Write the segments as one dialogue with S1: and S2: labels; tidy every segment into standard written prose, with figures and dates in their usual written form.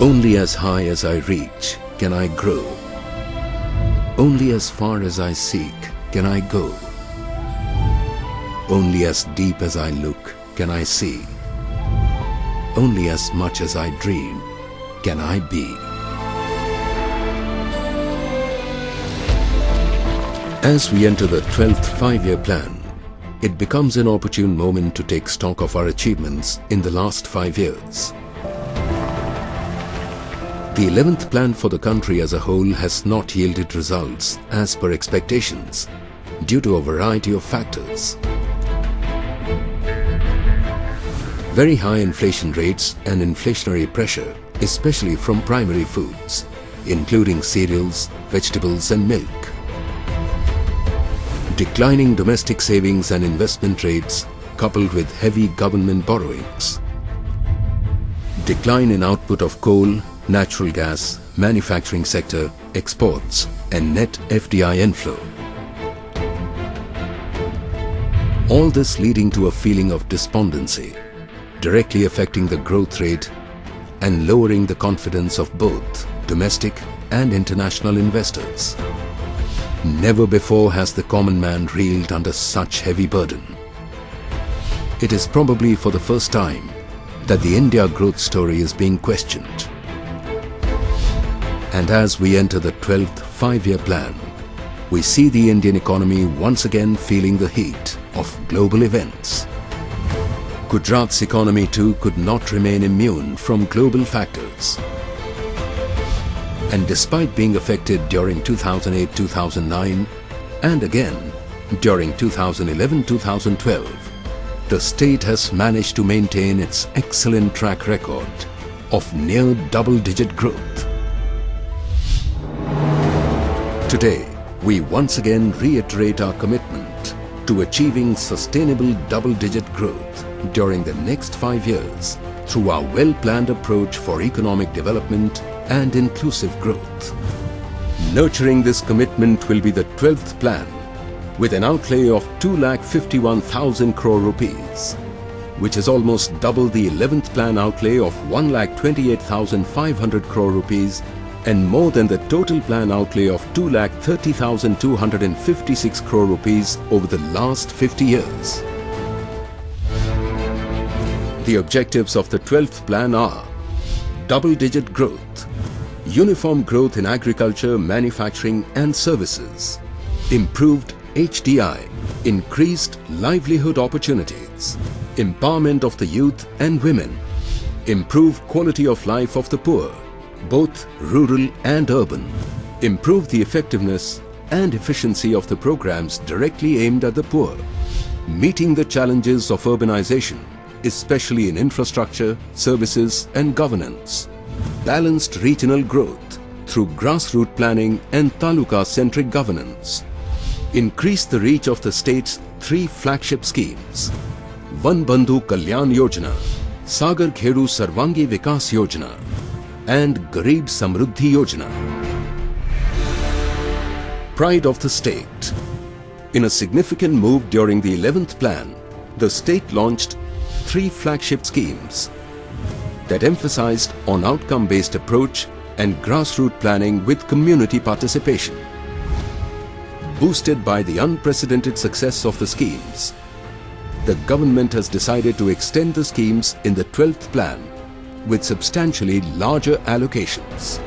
S1: Only as high as I reach can I grow. Only as far as I seek can I go. Only as deep as I look can I see. Only as much as I dream can I be. As we enter the 12th five-year plan, it becomes an opportune moment to take stock of our achievements in the last 5 years. The 11th plan for the country as a whole has not yielded results as per expectations due to a variety of factors. Very high inflation rates and inflationary pressure, especially from primary foods, including cereals, vegetables and milk. Declining domestic savings and investment rates coupled with heavy government borrowings. Decline in output of coal, natural gas, manufacturing sector, exports and net FDI inflow. All this leading to a feeling of despondency, directly affecting the growth rate and lowering the confidence of both domestic and international investors. Never before has the common man reeled under such heavy burden. It is probably for the first time that the India growth story is being questioned. And as we enter the 12th five-year plan, we see the Indian economy once again feeling the heat of global events. Gujarat's economy too could not remain immune from global factors. And despite being affected during 2008-2009 and again during 2011-2012, the state has managed to maintain its excellent track record of near double-digit growth. Today, we once again reiterate our commitment to achieving sustainable double-digit growth during the next 5 years through our well-planned approach for economic development and inclusive growth. Nurturing this commitment will be the 12th plan with an outlay of 2,51,000 crore rupees, which is almost double the 11th plan outlay of 1,28,500 crore rupees and more than the total plan outlay of 2,30,256 crore rupees over the last 50 years. The objectives of the 12th plan are double-digit growth, uniform growth in agriculture, manufacturing and services, improved HDI, increased livelihood opportunities, empowerment of the youth and women, improved quality of life of the poor, both rural and urban, improve the effectiveness and efficiency of the programs directly aimed at the poor, meeting the challenges of urbanization, especially in infrastructure, services and governance, balanced regional growth through grassroots planning and taluka-centric governance, increase the reach of the state's 3 flagship schemes, Van Bandhu Kalyan Yojana, Sagar Khedu Sarvangi Vikas Yojana and Garib Samruddhi Yojana. Pride of the state. In a significant move during the 11th plan, the state launched 3 flagship schemes that emphasized on outcome-based approach and grassroots planning with community participation. Boosted by the unprecedented success of the schemes, the government has decided to extend the schemes in the 12th plan with substantially larger allocations.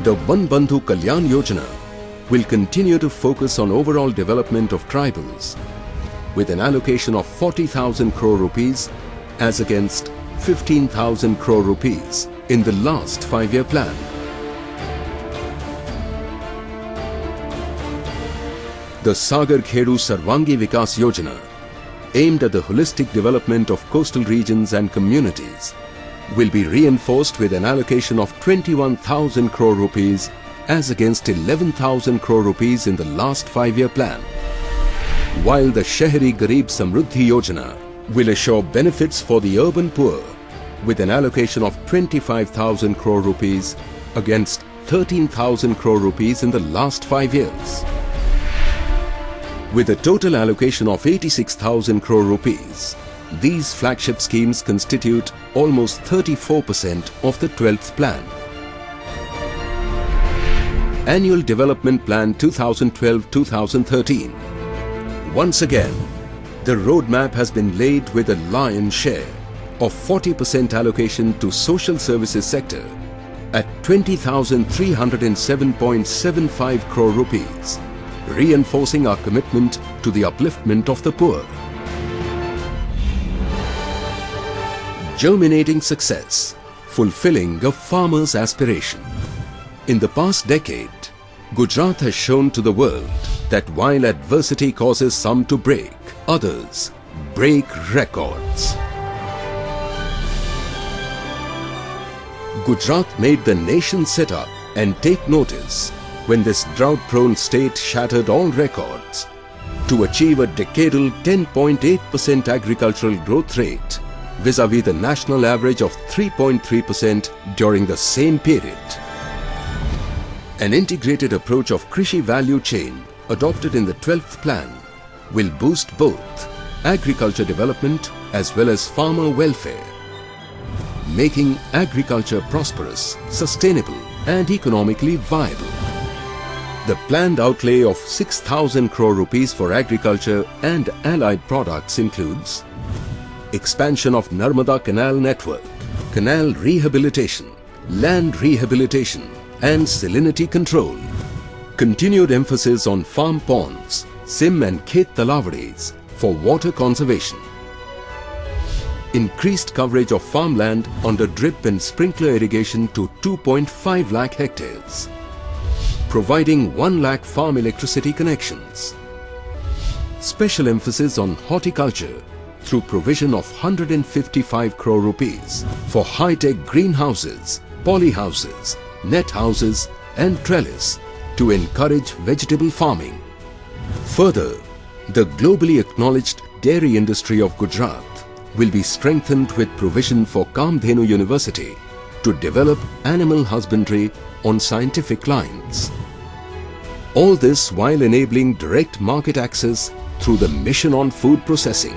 S1: The Van Bandhu Kalyan Yojana will continue to focus on overall development of tribals with an allocation of 40,000 crore rupees as against 15,000 crore rupees in the last 5-year plan. The Sagar Khedu Sarvangi Vikas Yojana, aimed at the holistic development of coastal regions and communities, will be reinforced with an allocation of 21,000 crore rupees as against 11,000 crore rupees in the last 5-year plan. While the Shahri Garib Samruddhi Yojana will assure benefits for the urban poor with an allocation of 25,000 crore rupees against 13,000 crore rupees in the last 5 years. With a total allocation of 86,000 crore rupees, these flagship schemes constitute almost 34% of the 12th plan. Annual Development Plan 2012-2013. Once again, the roadmap has been laid with a lion's share of 40% allocation to social services sector at 20,307.75 crore rupees, reinforcing our commitment to the upliftment of the poor. Germinating success, fulfilling a farmer's aspiration. In the past decade, Gujarat has shown to the world that while adversity causes some to break, others break records. Gujarat made the nation sit up and take notice when this drought-prone state shattered all records to achieve a decadal 10.8% agricultural growth rate vis-à-vis the national average of 3.3% during the same period. An integrated approach of Krishi value chain adopted in the 12th plan will boost both agriculture development as well as farmer welfare, making agriculture prosperous, sustainable and economically viable. The planned outlay of 6,000 crore rupees for agriculture and allied products includes expansion of Narmada Canal network, canal rehabilitation, land rehabilitation and salinity control, continued emphasis on farm ponds, sim and khet talavaris for water conservation, increased coverage of farmland under drip and sprinkler irrigation to 2.5 lakh hectares, providing 1 lakh farm electricity connections, special emphasis on horticulture through provision of 155 crore rupees for high-tech greenhouses, polyhouses, net houses and trellis to encourage vegetable farming. Further, the globally acknowledged dairy industry of Gujarat will be strengthened with provision for Kamdhenu University to develop animal husbandry on scientific lines. All this while enabling direct market access through the mission on food processing,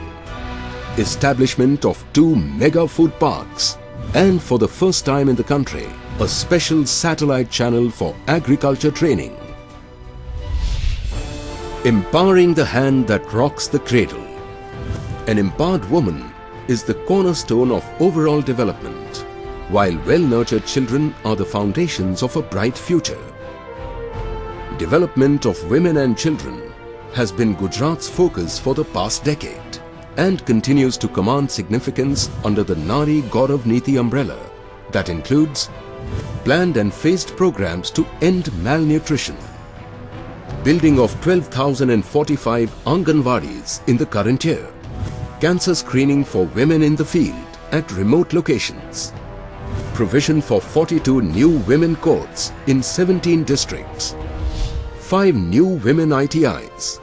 S1: establishment of 2 mega food parks and for the first time in the country, a special satellite channel for agriculture training. Empowering the hand that rocks the cradle. An empowered woman is the cornerstone of overall development, while well-nurtured children are the foundations of a bright future. Development of women and children has been Gujarat's focus for the past decade and continues to command significance under the Nari Gaurav Niti umbrella that includes planned and phased programs to end malnutrition, building of 12,045 Anganwadis in the current year, cancer screening for women in the field at remote locations, provision for 42 new women courts in 17 districts, 5 new women ITIs,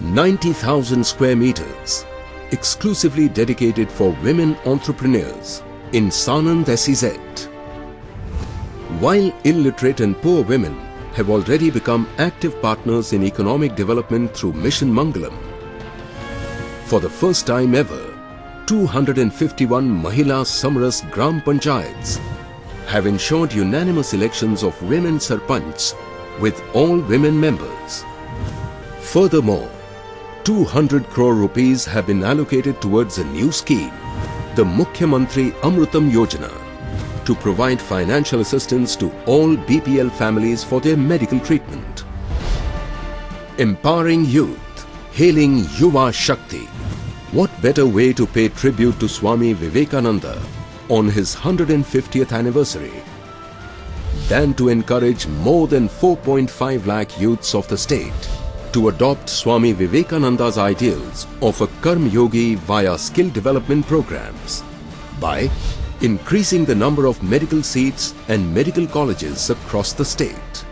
S1: 90,000 square meters, exclusively dedicated for women entrepreneurs in Sanand SEZ. While illiterate and poor women have already become active partners in economic development through Mission Mangalam, for the first time ever, 251 Mahila Samras Gram Panchayats have ensured unanimous elections of women Sarpanchs with all women members. Furthermore, 200 crore rupees have been allocated towards a new scheme, the Mukhyamantri Amrutam Yojana, to provide financial assistance to all BPL families for their medical treatment. Empowering youth, hailing Yuva Shakti. What better way to pay tribute to Swami Vivekananda on his 150th anniversary than to encourage more than 4.5 lakh youths of the state to adopt Swami Vivekananda's ideals of a Karma Yogi via skill development programs by increasing the number of medical seats and medical colleges across the state,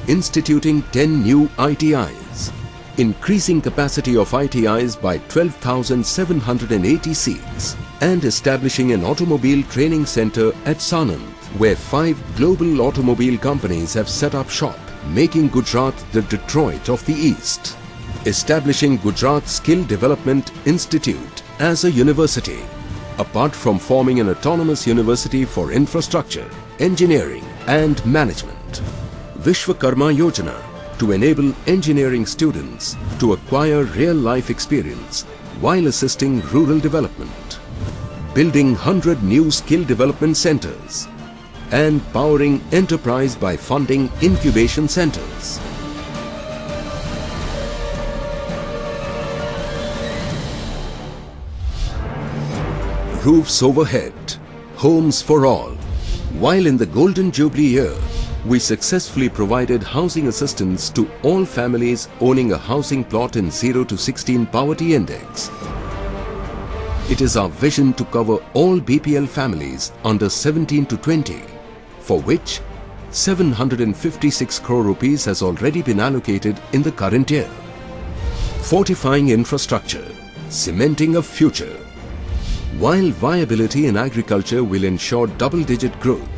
S1: instituting 10 new ITIs, increasing capacity of ITIs by 12,780 seats and establishing an automobile training center at Sanand, where 5 global automobile companies have set up shop, making Gujarat the Detroit of the East, establishing Gujarat Skill Development Institute as a university, apart from forming an autonomous university for infrastructure, engineering and management. Vishwakarma Yojana to enable engineering students to acquire real-life experience while assisting rural development. Building 100 new skill development centers and powering enterprise by funding incubation centers. Roofs overhead, homes for all. While in the Golden Jubilee year, we successfully provided housing assistance to all families owning a housing plot in 0 to 16 poverty index. It is our vision to cover all BPL families under 17 to 20, for which 756 crore rupees has already been allocated in the current year. Fortifying infrastructure, cementing a future. While viability in agriculture will ensure double-digit growth,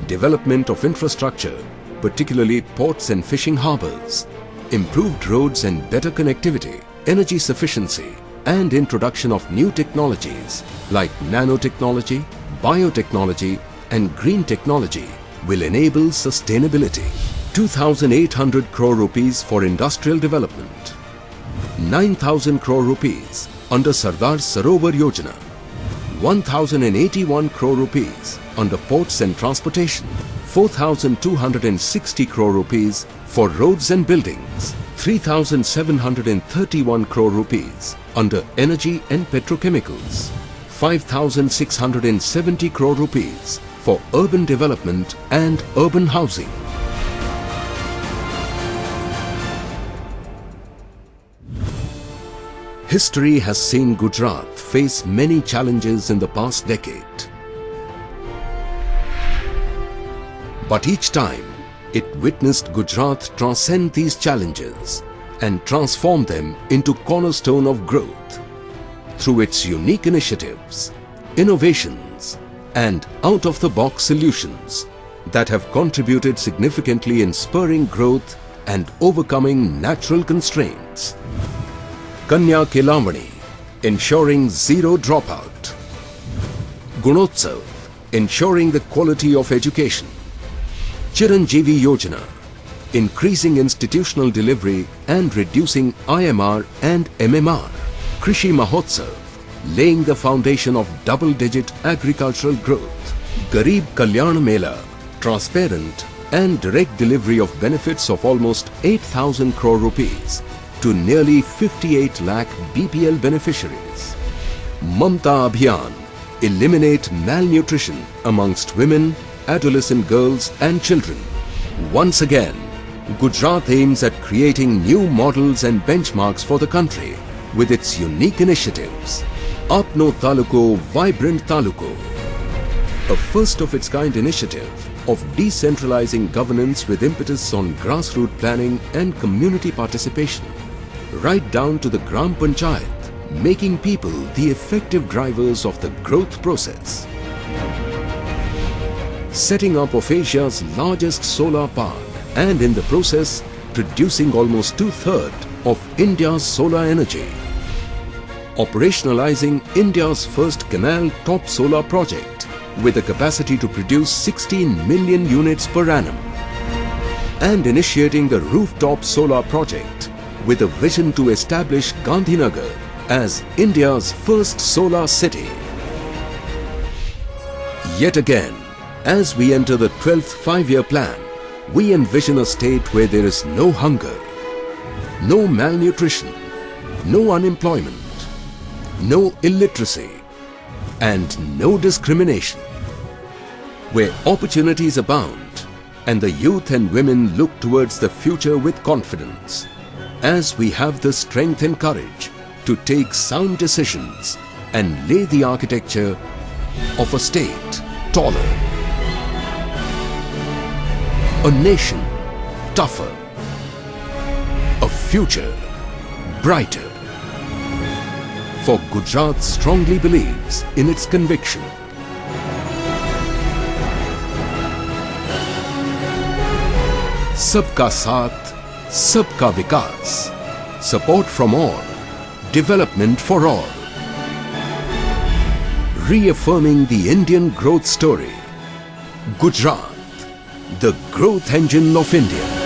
S1: development of infrastructure, particularly ports and fishing harbours, improved roads and better connectivity, energy sufficiency and introduction of new technologies like nanotechnology, biotechnology and green technology will enable sustainability. 2,800 crore rupees for industrial development, 9,000 crore rupees under Sardar Sarovar Yojana, 1,081 crore rupees under ports and transportation, 4,260 crore rupees for roads and buildings, 3,731 crore rupees under energy and petrochemicals, 5,670 crore rupees for urban development and urban housing. History has seen Gujarat face many challenges in the past decade. But each time, it witnessed Gujarat transcend these challenges and transform them into cornerstone of growth through its unique initiatives, innovations and out-of-the-box solutions that have contributed significantly in spurring growth and overcoming natural constraints. Kanya Kelavani, ensuring zero dropout. Gunotsav, ensuring the quality of education. Chiranjeevi Yojana, increasing institutional delivery and reducing IMR and MMR. Krishi Mahotsav, laying the foundation of double-digit agricultural growth. Garib Kalyan Mela, transparent and direct delivery of benefits of almost 8,000 crore rupees to nearly 58 lakh BPL beneficiaries. Mamta Abhiyan, eliminate malnutrition amongst women, adolescent girls and children. Once again, Gujarat aims at creating new models and benchmarks for the country with its unique initiatives. Apno Taluko, Vibrant Taluko, a first-of-its-kind initiative of decentralizing governance with impetus on grassroots planning and community participation, right down to the Gram Panchayat, making people the effective drivers of the growth process. Setting up of Asia's largest solar park and in the process producing almost 2/3 of India's solar energy. Operationalizing India's first canal top solar project with a capacity to produce 16 million units per annum. And initiating the rooftop solar project with a vision to establish Gandhinagar as India's first solar city. Yet again, as we enter the 12th five-year plan, we envision a state where there is no hunger, no malnutrition, no unemployment, no illiteracy, and no discrimination, where opportunities abound and the youth and women look towards the future with confidence, as we have the strength and courage to take sound decisions and lay the architecture of a state taller, a nation tougher, a future brighter. For Gujarat strongly believes in its conviction. Sabka Saath, Sabka Vikas. Support from all, development for all. reaffirming the Indian growth story. Gujarat, the growth engine of India.